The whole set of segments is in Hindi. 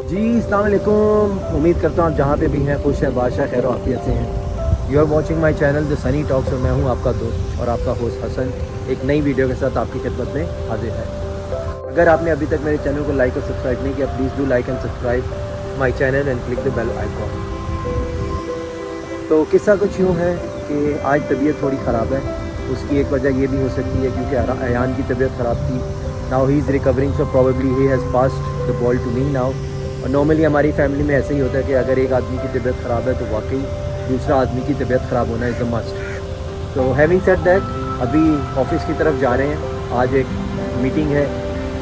जी अस्सलाम वालेकुम। उम्मीद करता हूँ आप जहाँ पे भी हैं खुश हैं, बादशाह खैर आफियत से हैं। You are watching my channel the Sunny talks और मैं हूँ आपका दोस्त और आपका होस्ट हसन, एक नई वीडियो के साथ आपकी खिदमत में हाजिर है। अगर आपने अभी तक मेरे चैनल को लाइक और सब्सक्राइब नहीं किया, please do like and subscribe my channel and click the bell icon. तो किस्सा कुछ यूँ है कि आज तबीयत थोड़ी ख़राब है। उसकी एक वजह ये भी हो सकती है क्योंकि अयान की तबीयत ख़राब थी। Now he is recovering, so probably he has passed the ball to me now. और नॉर्मली हमारी फैमिली में ऐसे ही होता है कि अगर एक आदमी की तबीयत ख़राब है तो वाकई दूसरा आदमी की तबीयत ख़राब होना इज़ अ मस्ट। तो हैविंग सेड दैट, अभी ऑफिस की तरफ जा रहे हैं। आज एक मीटिंग है,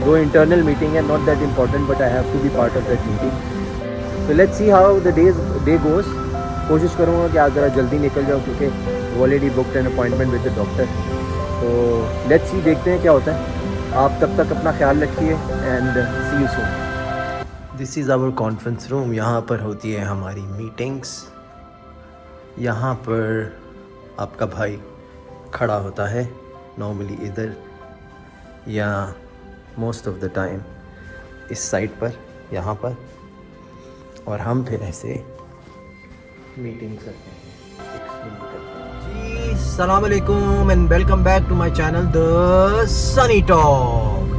दो इंटरनल मीटिंग है, not that important but I have to be part of that meeting. So let's see how the day goes. कोशिश करूँगा कि आज ज़रा जल्दी निकल जाऊँ क्योंकि already booked an appointment with the doctor. तो लेट्स सी, देखते हैं क्या होता है। आप तब तक अपना ख्याल रखिए and see you soon. This is our conference room. यहाँ पर होती है हमारी मीटिंग्स। यहाँ पर आपका भाई खड़ा होता है नॉर्मली इधर या मोस्ट ऑफ द टाइम इस साइड पर, यहाँ पर, और हम फिर ऐसे मीटिंग करते हैं। जी अस्सलाम वालेकुम and welcome back to my channel the Sunny talk.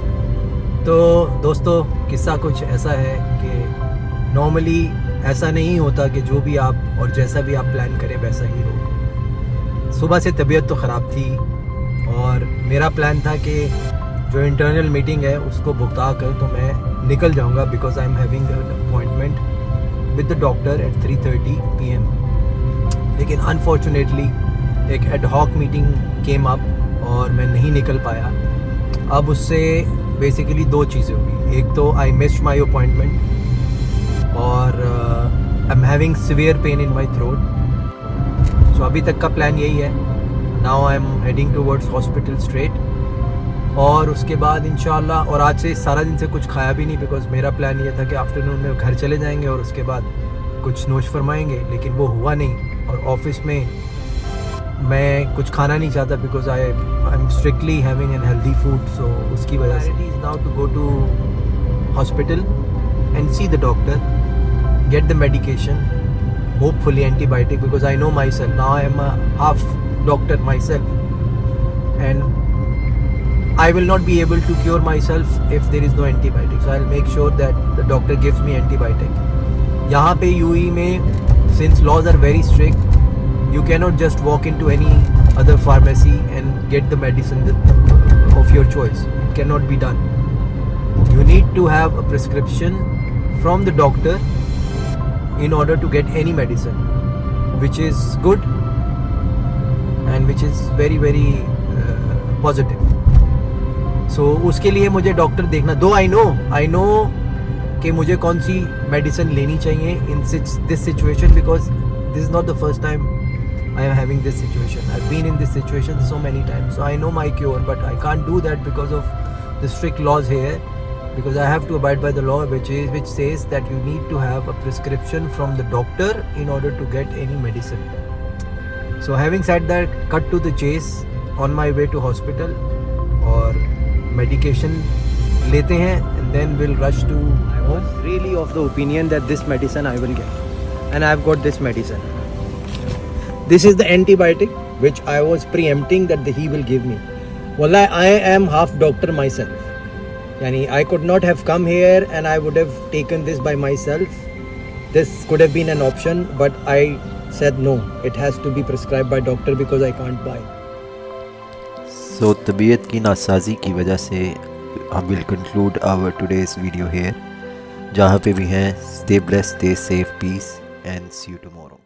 तो दोस्तों, किस्सा कुछ ऐसा है कि नॉर्मली ऐसा नहीं होता कि जो भी आप और जैसा भी आप प्लान करें वैसा ही हो। सुबह से तबीयत तो ख़राब थी और मेरा प्लान था कि जो इंटरनल मीटिंग है उसको भुगता कर तो मैं निकल जाऊंगा because I am having an appointment with the doctor at 3:30 PM। लेकिन अनफॉर्चुनेटली एक ad hoc meeting came up और मैं नहीं निकल पाया। अब उससे बेसिकली दो चीज़ें हुई। एक तो आई मिस्ड माई अपॉइंटमेंट और I am having severe pain in my throat. So अभी तक का प्लान यही है। Now I am heading towards hospital straight और उसके बाद इंशाल्लाह, और आज से सारा दिन से कुछ खाया भी नहीं बिकॉज मेरा प्लान ये था कि आफ्टरनून में घर चले जाएंगे और उसके बाद कुछ नोश फरमाएंगे, लेकिन वो हुआ नहीं। और ऑफिस में मैं कुछ खाना नहीं चाहता because I am strictly having an healthy food. So उसकी वजह से is now to go to hospital and see the doctor, get the medication, hopefully antibiotic because I know myself now, I am a half doctor myself and I will not be able to cure myself if there is no antibiotic. So I'll make sure that the doctor gives me antibiotic. यहाँ पे UAE में since laws are very strict, you cannot just walk into any other pharmacy and get the medicine of your choice. It cannot be done. You need to have a prescription from the doctor in order to get any medicine, which is good and which is very very positive. सो उसके लिए मुझे डॉक्टर देखना। दो आई नो कि मुझे कौन सी मेडिसिन लेनी चाहिए in this situation because this is not the first time I am having this situation. I have been in this situation so many times. So I know my cure but I can't do that because of the strict laws here because I have to abide by the law which says that you need to have a prescription from the doctor in order to get any medicine. So having said that, cut to the chase, on my way to hospital और medication लेते हैं and then we'll rush to home. I was really of the opinion that this medicine I will get and I've got this medicine. This is the antibiotic which I was preempting that he will give me. Wallah, I am half doctor myself. Yani I could not have come here and I would have taken this by myself. This could have been an option but I said no, it has to be prescribed by doctor because I can't buy. So तबीयत की नासाजी की वजह से हम will conclude our today's video here. जहाँ पे भी हैं, stay blessed, stay safe, peace and see you tomorrow.